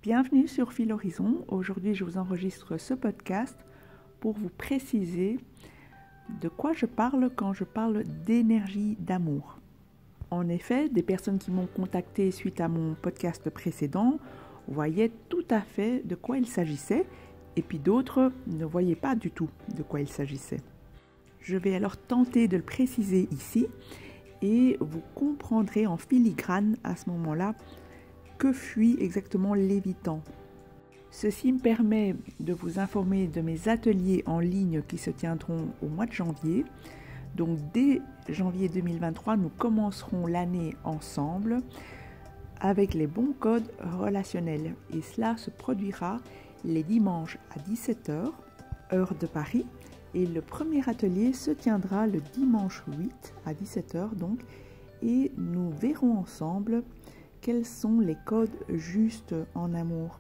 Bienvenue sur Fil Horizon. Aujourd'hui, je vous enregistre ce podcast pour vous préciser de quoi je parle quand je parle d'énergie d'amour. En effet, des personnes qui m'ont contacté suite à mon podcast précédent voyaient tout à fait de quoi il s'agissait et puis d'autres ne voyaient pas du tout de quoi il s'agissait. Je vais alors tenter de le préciser ici et vous comprendrez en filigrane à ce moment-là que fuit exactement l'évitant. Ceci me permet de vous informer de mes ateliers en ligne qui se tiendront au mois de janvier. Donc dès janvier 2023, nous commencerons l'année ensemble avec les bons codes relationnels. Et cela se produira les dimanches à 17h, heure de Paris. Et le premier atelier se tiendra le dimanche 8 à 17h donc. Et nous verrons ensemble quels sont les codes justes en amour.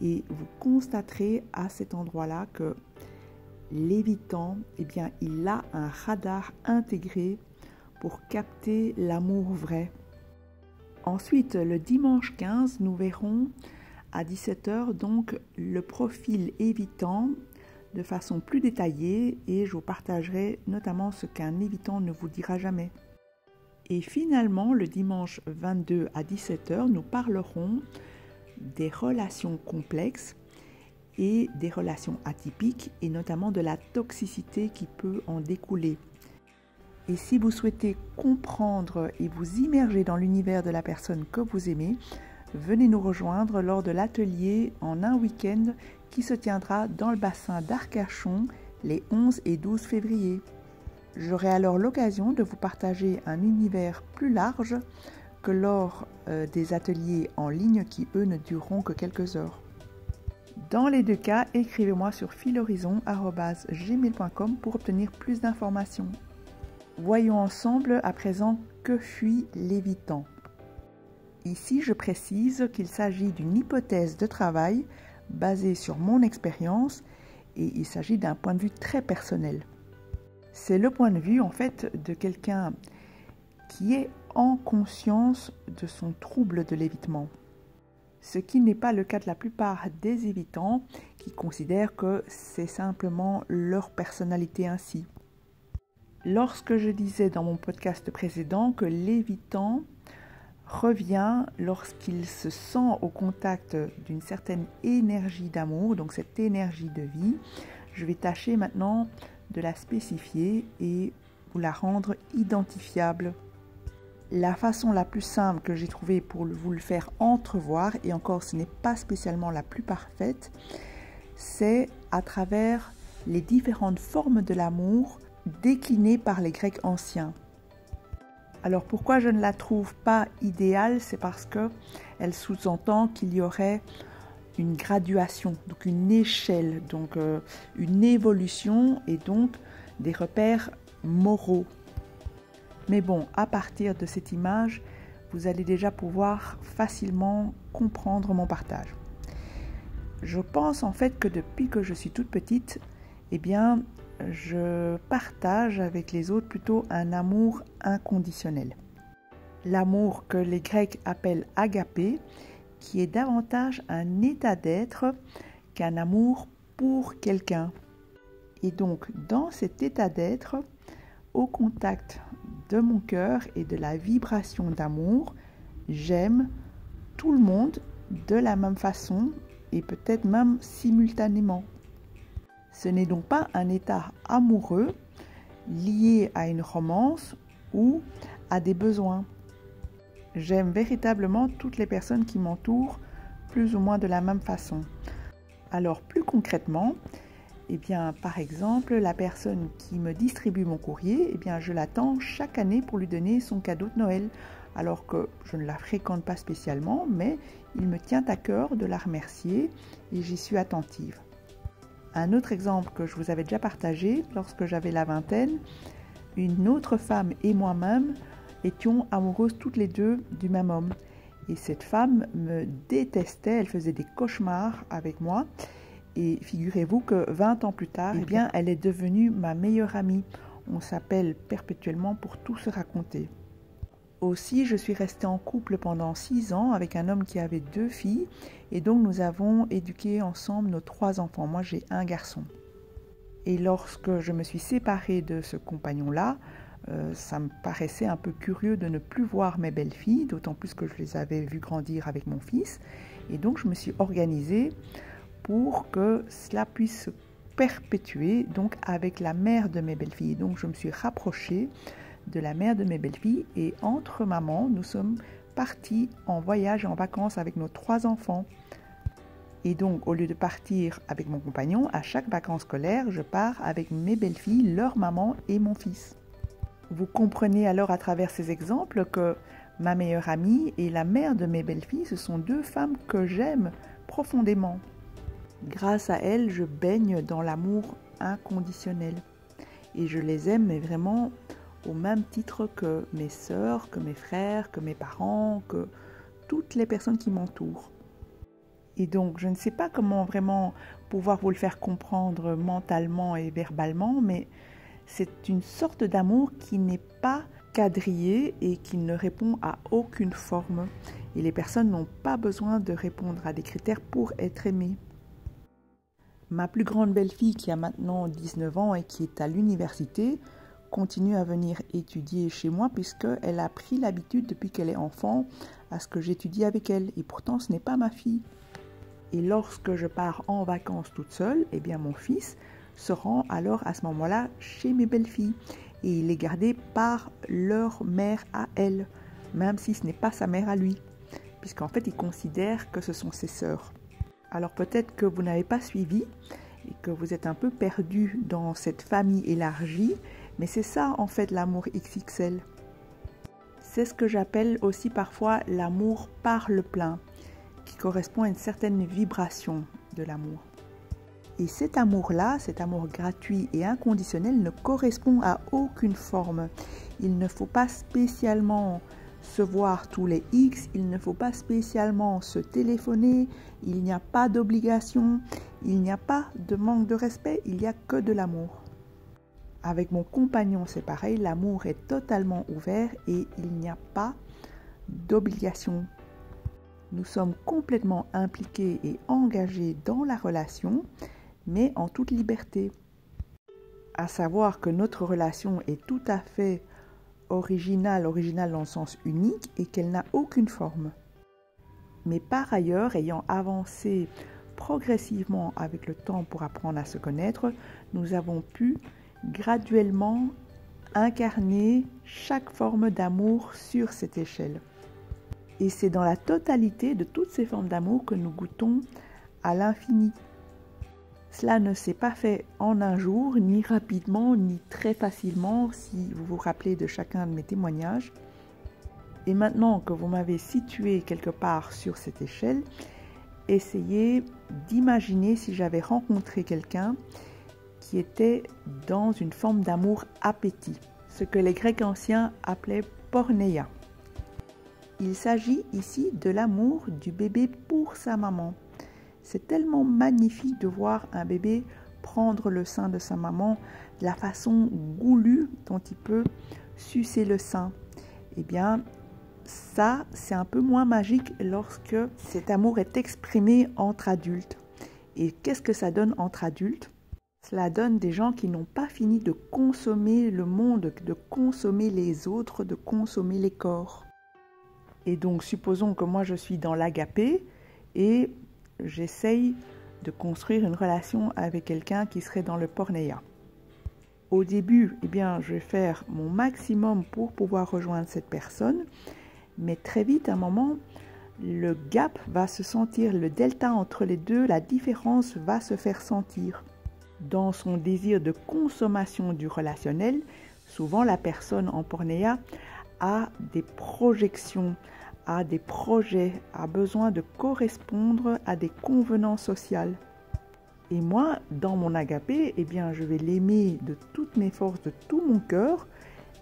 Et vous constaterez à cet endroit-là que l'évitant, il a un radar intégré pour capter l'amour vrai. Ensuite, le dimanche 15, nous verrons à 17h donc le profil évitant de façon plus détaillée et je vous partagerai notamment ce qu'un évitant ne vous dira jamais. Et finalement, le dimanche 22 à 17h, nous parlerons des relations complexes et des relations atypiques et notamment de la toxicité qui peut en découler. Et si vous souhaitez comprendre et vous immerger dans l'univers de la personne que vous aimez, venez nous rejoindre lors de l'atelier en un week-end qui se tiendra dans le bassin d'Arcachon les 11 et 12 février. J'aurai alors l'occasion de vous partager un univers plus large que lors des ateliers en ligne qui, eux, ne dureront que quelques heures. Dans les deux cas, écrivez-moi sur filhorizon@gmail.com pour obtenir plus d'informations. Voyons ensemble à présent que fuit l'évitant. Ici, je précise qu'il s'agit d'une hypothèse de travail basée sur mon expérience et il s'agit d'un point de vue très personnel. C'est le point de vue en fait de quelqu'un qui est en conscience de son trouble de l'évitement. Ce qui n'est pas le cas de la plupart des évitants qui considèrent que c'est simplement leur personnalité ainsi. Lorsque je disais dans mon podcast précédent que l'évitant revient lorsqu'il se sent au contact d'une certaine énergie d'amour, donc cette énergie de vie, je vais tâcher maintenant de la spécifier et vous la rendre identifiable. La façon la plus simple que j'ai trouvée pour vous le faire entrevoir, et encore ce n'est pas spécialement la plus parfaite, c'est à travers les différentes formes de l'amour déclinées par les Grecs anciens. Alors pourquoi je ne la trouve pas idéale, c'est parce qu'elle sous-entend qu'il y aurait une graduation, donc une échelle, donc une évolution et donc des repères moraux. Mais bon, à partir de cette image, vous allez déjà pouvoir facilement comprendre mon partage. Je pense en fait que depuis que je suis toute petite, je partage avec les autres plutôt un amour inconditionnel. L'amour que les Grecs appellent agapé, qui est davantage un état d'être qu'un amour pour quelqu'un. Et donc, dans cet état d'être, au contact de mon cœur et de la vibration d'amour, j'aime tout le monde de la même façon et peut-être même simultanément. Ce n'est donc pas un état amoureux lié à une romance ou à des besoins. J'aime véritablement toutes les personnes qui m'entourent plus ou moins de la même façon. Alors plus concrètement, par exemple, la personne qui me distribue mon courrier, je l'attends chaque année pour lui donner son cadeau de Noël. Alors que je ne la fréquente pas spécialement, mais il me tient à cœur de la remercier et j'y suis attentive. Un autre exemple que je vous avais déjà partagé, lorsque j'avais la vingtaine, une autre femme et moi-même étions amoureuses toutes les deux du même homme. Et cette femme me détestait, elle faisait des cauchemars avec moi. Et figurez-vous que 20 ans plus tard, elle est devenue ma meilleure amie. On s'appelle perpétuellement pour tout se raconter. Aussi, je suis restée en couple pendant 6 ans avec un homme qui avait 2 filles et donc nous avons éduqué ensemble nos 3 enfants. Moi, j'ai un garçon. Et lorsque je me suis séparée de ce compagnon-là, ça me paraissait un peu curieux de ne plus voir mes belles-filles, d'autant plus que je les avais vues grandir avec mon fils. Et donc, je me suis organisée pour que cela puisse se perpétuer donc avec la mère de mes belles-filles. Donc, je me suis rapprochée de la mère de mes belles-filles et entre mamans, nous sommes partis en voyage, en vacances avec nos 3 enfants. Et donc, au lieu de partir avec mon compagnon, à chaque vacances scolaires, je pars avec mes belles-filles, leur maman et mon fils. Vous comprenez alors à travers ces exemples que ma meilleure amie et la mère de mes belles-filles, ce sont 2 femmes que j'aime profondément. Grâce à elles, je baigne dans l'amour inconditionnel. Et je les aime, mais vraiment au même titre que mes sœurs, que mes frères, que mes parents, que toutes les personnes qui m'entourent. Et donc, je ne sais pas comment vraiment pouvoir vous le faire comprendre mentalement et verbalement, mais c'est une sorte d'amour qui n'est pas quadrillé et qui ne répond à aucune forme. Et les personnes n'ont pas besoin de répondre à des critères pour être aimées. Ma plus grande belle-fille, qui a maintenant 19 ans et qui est à l'université, continue à venir étudier chez moi puisqu'elle a pris l'habitude depuis qu'elle est enfant à ce que j'étudie avec elle. Et pourtant, ce n'est pas ma fille. Et lorsque je pars en vacances toute seule, eh bien mon fils se rend alors à ce moment-là chez mes belles-filles. Et il est gardé par leur mère à elle, même si ce n'est pas sa mère à lui, puisqu'en fait il considère que ce sont ses sœurs. Alors peut-être que vous n'avez pas suivi et que vous êtes un peu perdu dans cette famille élargie, mais c'est ça en fait l'amour XXL. C'est ce que j'appelle aussi parfois l'amour par le plein, qui correspond à une certaine vibration de l'amour. Et cet amour-là, cet amour gratuit et inconditionnel ne correspond à aucune forme. Il ne faut pas spécialement se voir tous les X, il ne faut pas spécialement se téléphoner, il n'y a pas d'obligation, il n'y a pas de manque de respect, il n'y a que de l'amour. Avec mon compagnon, c'est pareil, l'amour est totalement ouvert et il n'y a pas d'obligation. Nous sommes complètement impliqués et engagés dans la relation, mais en toute liberté. À savoir que notre relation est tout à fait originale dans le sens unique et qu'elle n'a aucune forme. Mais par ailleurs, ayant avancé progressivement avec le temps pour apprendre à se connaître, nous avons pu graduellement incarner chaque forme d'amour sur cette échelle. Et c'est dans la totalité de toutes ces formes d'amour que nous goûtons à l'infini. Cela ne s'est pas fait en un jour, ni rapidement, ni très facilement, si vous vous rappelez de chacun de mes témoignages. Et maintenant que vous m'avez situé quelque part sur cette échelle, essayez d'imaginer si j'avais rencontré quelqu'un qui était dans une forme d'amour appétit, ce que les Grecs anciens appelaient porneia. Il s'agit ici de l'amour du bébé pour sa maman. C'est tellement magnifique de voir un bébé prendre le sein de sa maman, la façon goulue dont il peut sucer le sein. Eh bien, ça, c'est un peu moins magique lorsque cet amour est exprimé entre adultes. Et qu'est-ce que ça donne entre adultes? Cela donne des gens qui n'ont pas fini de consommer le monde, de consommer les autres, de consommer les corps. Et donc, supposons que moi, je suis dans l'agapé et j'essaye de construire une relation avec quelqu'un qui serait dans le porneia. Au début, eh bien, je vais faire mon maximum pour pouvoir rejoindre cette personne, mais très vite, à un moment, le gap va se sentir, le delta entre les deux, la différence va se faire sentir. Dans son désir de consommation du relationnel, souvent la personne en porneia a des projections, a des projets, a besoin de correspondre à des convenances sociales. Et moi, dans mon agapé, eh bien, je vais l'aimer de toutes mes forces, de tout mon cœur,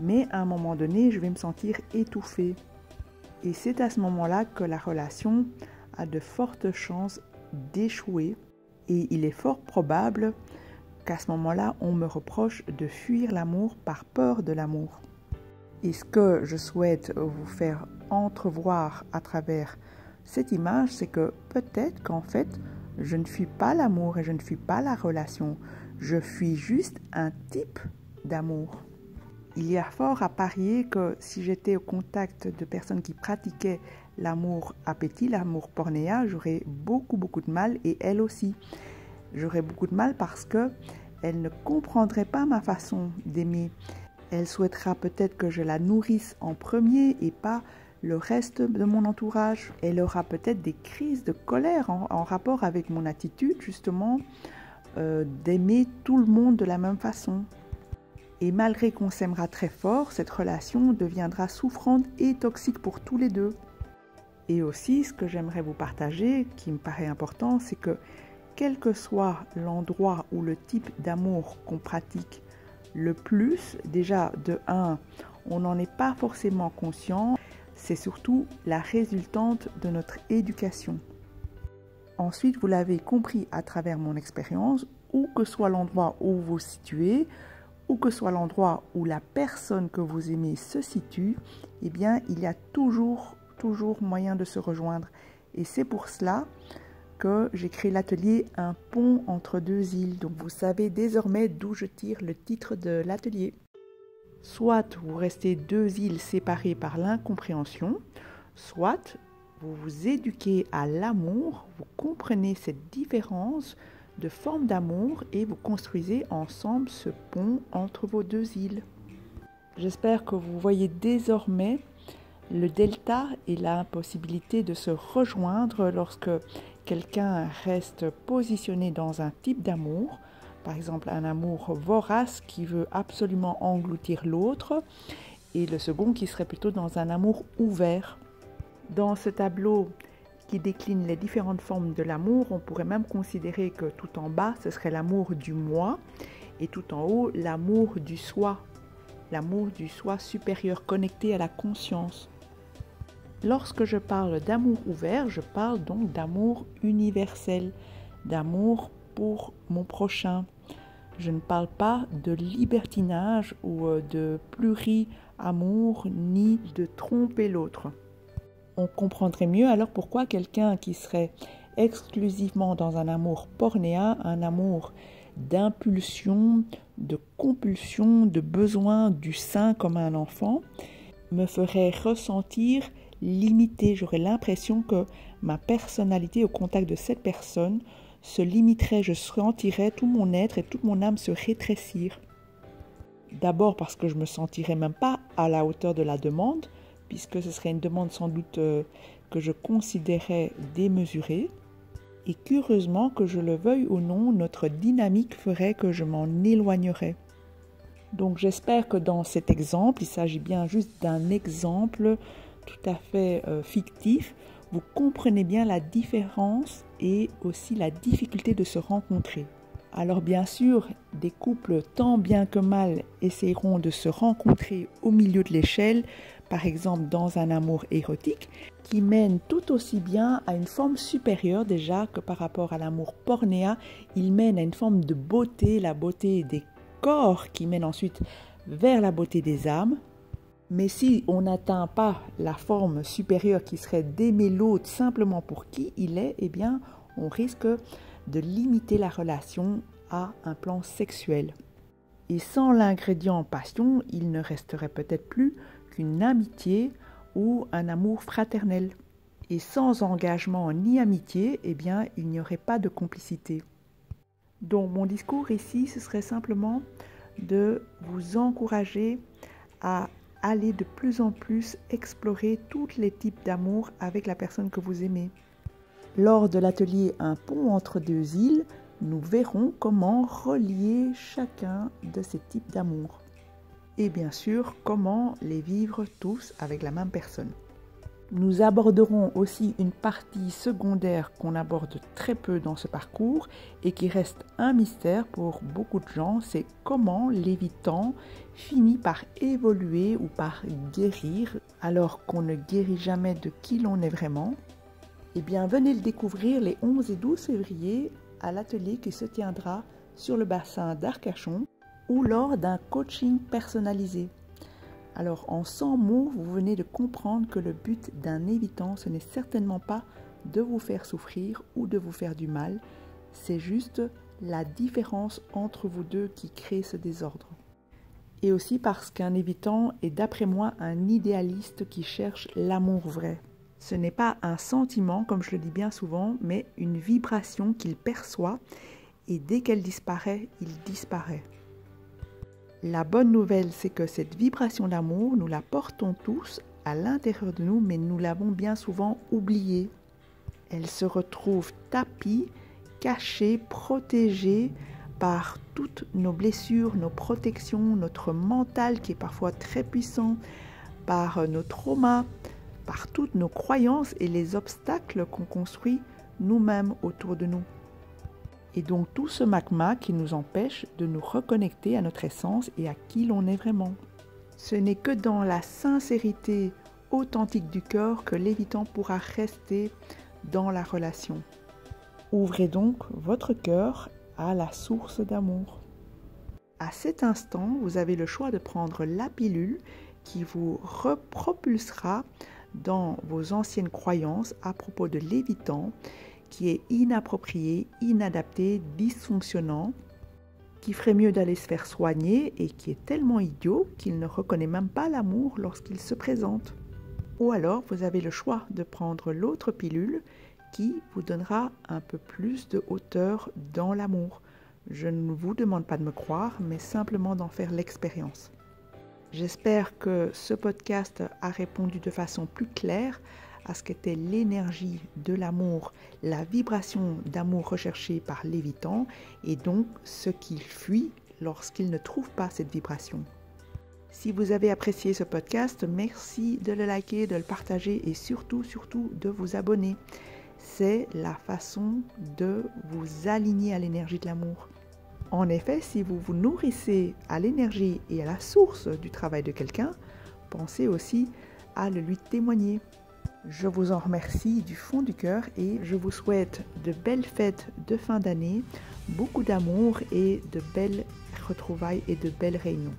mais à un moment donné, je vais me sentir étouffée. Et c'est à ce moment-là que la relation a de fortes chances d'échouer. Et il est fort probable qu'à ce moment-là, on me reproche de fuir l'amour par peur de l'amour. Et ce que je souhaite vous faire entrevoir à travers cette image, c'est que peut-être qu'en fait, je ne fuis pas l'amour et je ne fuis pas la relation. Je fuis juste un type d'amour. Il y a fort à parier que si j'étais au contact de personnes qui pratiquaient l'amour appétit, l'amour pornéa, j'aurais beaucoup de mal, et elle aussi. J'aurais beaucoup de mal parce qu'elle ne comprendrait pas ma façon d'aimer. Elle souhaitera peut-être que je la nourrisse en premier et pas le reste de mon entourage. Elle aura peut-être des crises de colère en rapport avec mon attitude, justement, d'aimer tout le monde de la même façon. Et malgré qu'on s'aimera très fort, cette relation deviendra souffrante et toxique pour tous les deux. Et aussi, ce que j'aimerais vous partager, qui me paraît important, c'est que quel que soit l'endroit ou le type d'amour qu'on pratique le plus, déjà de 1, on n'en est pas forcément conscient, c'est surtout la résultante de notre éducation. Ensuite, vous l'avez compris à travers mon expérience, où que soit l'endroit où vous vous situez, où que soit l'endroit où la personne que vous aimez se situe, eh bien, il y a toujours moyen de se rejoindre. Et c'est pour cela que j'ai créé l'atelier « Un pont entre deux îles ». Donc, vous savez désormais d'où je tire le titre de l'atelier. Soit vous restez deux îles séparées par l'incompréhension, soit vous vous éduquez à l'amour, vous comprenez cette différence de forme d'amour et vous construisez ensemble ce pont entre vos deux îles. J'espère que vous voyez désormais le delta et l'impossibilité de se rejoindre lorsque quelqu'un reste positionné dans un type d'amour, par exemple un amour vorace qui veut absolument engloutir l'autre, et le second qui serait plutôt dans un amour ouvert. Dans ce tableau qui décline les différentes formes de l'amour, on pourrait même considérer que tout en bas, ce serait l'amour du moi, et tout en haut, l'amour du soi supérieur connecté à la conscience. Lorsque je parle d'amour ouvert, je parle donc d'amour universel, d'amour pour mon prochain. Je ne parle pas de libertinage ou de pluri-amour, ni de tromper l'autre. On comprendrait mieux alors pourquoi quelqu'un qui serait exclusivement dans un amour pornéa, un amour d'impulsion, de compulsion, de besoin du sein comme un enfant, me ferait ressentir limité. J'aurais l'impression que ma personnalité au contact de cette personne se limiterait, je sentirais tout mon être et toute mon âme se rétrécir. D'abord parce que je ne me sentirais même pas à la hauteur de la demande, puisque ce serait une demande sans doute que je considérais démesurée. Et curieusement, que je le veuille ou non, notre dynamique ferait que je m'en éloignerais. Donc j'espère que dans cet exemple, il s'agit bien juste d'un exemple tout à fait fictif, vous comprenez bien la différence et aussi la difficulté de se rencontrer. Alors bien sûr, des couples tant bien que mal essaieront de se rencontrer au milieu de l'échelle, par exemple dans un amour érotique, qui mène tout aussi bien à une forme supérieure déjà que par rapport à l'amour pornéa. Il mène à une forme de beauté, la beauté des corps qui mène ensuite vers la beauté des âmes. Mais si on n'atteint pas la forme supérieure qui serait d'aimer l'autre simplement pour qui il est, eh bien on risque de limiter la relation à un plan sexuel. Et sans l'ingrédient passion, il ne resterait peut-être plus qu'une amitié ou un amour fraternel. Et sans engagement ni amitié, eh bien il n'y aurait pas de complicité. Donc mon discours ici, ce serait simplement de vous encourager à aller de plus en plus explorer tous les types d'amour avec la personne que vous aimez. Lors de l'atelier « Un pont entre deux îles », nous verrons comment relier chacun de ces types d'amour. Et bien sûr, comment les vivre tous avec la même personne. Nous aborderons aussi une partie secondaire qu'on aborde très peu dans ce parcours et qui reste un mystère pour beaucoup de gens, c'est comment l'évitant finit par évoluer ou par guérir alors qu'on ne guérit jamais de qui l'on est vraiment. Eh bien, venez le découvrir les 11 et 12 février à l'atelier qui se tiendra sur le bassin d'Arcachon ou lors d'un coaching personnalisé. Alors en 100 mots, vous venez de comprendre que le but d'un évitant, ce n'est certainement pas de vous faire souffrir ou de vous faire du mal, c'est juste la différence entre vous deux qui crée ce désordre. Et aussi parce qu'un évitant est d'après moi un idéaliste qui cherche l'amour vrai. Ce n'est pas un sentiment, comme je le dis bien souvent, mais une vibration qu'il perçoit et dès qu'elle disparaît, il disparaît. La bonne nouvelle, c'est que cette vibration d'amour, nous la portons tous à l'intérieur de nous, mais nous l'avons bien souvent oubliée. Elle se retrouve tapie, cachée, protégée par toutes nos blessures, nos protections, notre mental qui est parfois très puissant, par nos traumas, par toutes nos croyances et les obstacles qu'on construit nous-mêmes autour de nous. Et donc tout ce magma qui nous empêche de nous reconnecter à notre essence et à qui l'on est vraiment. Ce n'est que dans la sincérité authentique du cœur que l'évitant pourra rester dans la relation. Ouvrez donc votre cœur à la source d'amour. À cet instant, vous avez le choix de prendre la pilule qui vous repropulsera dans vos anciennes croyances à propos de l'évitant qui est inapproprié, inadapté, dysfonctionnant, qui ferait mieux d'aller se faire soigner et qui est tellement idiot qu'il ne reconnaît même pas l'amour lorsqu'il se présente. Ou alors, vous avez le choix de prendre l'autre pilule qui vous donnera un peu plus de hauteur dans l'amour. Je ne vous demande pas de me croire, mais simplement d'en faire l'expérience. J'espère que ce podcast a répondu de façon plus claire à ce qu'était l'énergie de l'amour, la vibration d'amour recherchée par l'évitant et donc ce qu'il fuit lorsqu'il ne trouve pas cette vibration. Si vous avez apprécié ce podcast, merci de le liker, de le partager et surtout de vous abonner. C'est la façon de vous aligner à l'énergie de l'amour. En effet, si vous vous nourrissez à l'énergie et à la source du travail de quelqu'un, pensez aussi à le lui témoigner. Je vous en remercie du fond du cœur et je vous souhaite de belles fêtes de fin d'année, beaucoup d'amour et de belles retrouvailles et de belles réunions.